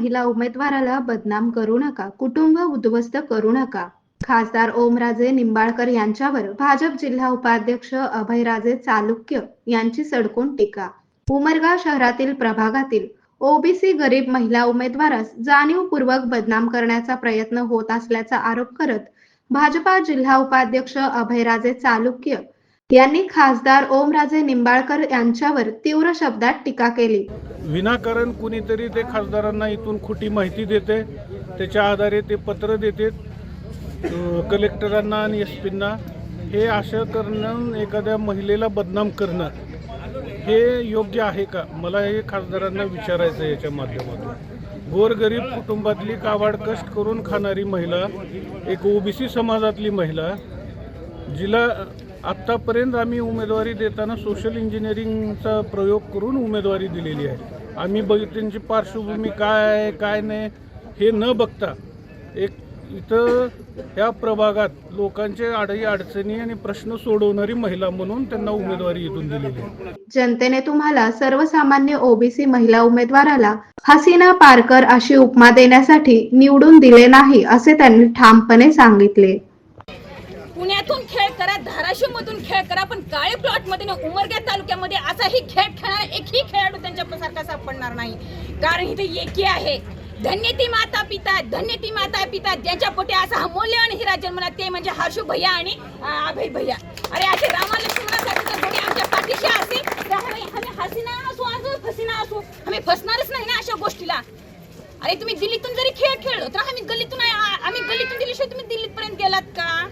महिला उमेदवाराला बदनाम करू नका, कुटुंब उद्ध्वस्त करू नका. खासदार ओमराजे निंबाळकर यांच्यावर भाजप जिल्हा उपाध्यक्ष अभयराजे चालुक्य यांची सडकून टीका. उमरगा शहरातील प्रभागातील ओबीसी गरीब महिला उमेदवारास जाणीवपूर्वक बदनाम करण्याचा प्रयत्न होत असल्याचा आरोप करत भाजपा जिल्हा उपाध्यक्ष अभयराजे चालुक्य यांनी खासदार ओमराजे निंबाळकर यांच्यावर तीव्र शब्दात टीका केली. विनाकारण कुणीतरी ते खासदारांना इथून खोटी माहिती देते, त्याच्या आधारे ते पत्र देते कलेक्टरांना आणि एसपींना. हे असं करणं, एखाद्या महिलेला बदनाम करणं हे योग्य आहे का? मला हे खासदारांना विचारायचं आहे. याच्या माध्यमातून गोरगरीब कुटुंबातली काबाड कष्ट करून खाणारी महिला, एक ओबीसी समाजातली महिला, जिला आत्तापर्यंत आम्ही उमेदवारी देताना सोशल इंजिनिअरिंगचा प्रयोग करून उमेदवारी दिलेली आहे. आम्ही त्यांची पार्श्वभूमी काय आहे काय नाही हे न बघता एक इथं ह्या प्रभागात लोकांचे अडचणी आणि प्रश्न सोडवणारी महिला म्हणून त्यांना उमेदवारी इथून दिलेली आहे. जनतेने तुम्हाला सर्वसामान्य ओबीसी महिला उमेदवाराला हसीना पारकर अशी उपमा देण्यासाठी निवडून दिले नाही, असे त्यांनी ठामपणे सांगितले. पुण्यातून खेळ करा, धाराशिव मधून खेळ करा, पण काळे प्लॉट मध्ये उमरगा तालुक्यामध्ये असाही खेळ खेळणारा एकही खेळाडू त्यांच्यासारखा सापडणार नाही. कारण इथे एकी आहे. धन्य ती माता पिता, धन्य ती माता पिता ज्यांच्या पोटी असा हा मौल्यवान हिरा जन्मला, ते म्हणजे हर्षू भैया आणि अभय भैया. अरे असे रामा लक्ष्मणासाठी जर कोणी आमच्या पाठीशी असेल तर आम्ही हसीना असो फसीना असो, आम्ही फसणारच नाही ना अशा गोष्टीला. अरे तुम्ही दिल्लीतून जरी खेळ खेळलो तर आम्ही गल्लीतून दिल्लीशिवाय तुम्ही दिल्लीपर्यंत गेलात का?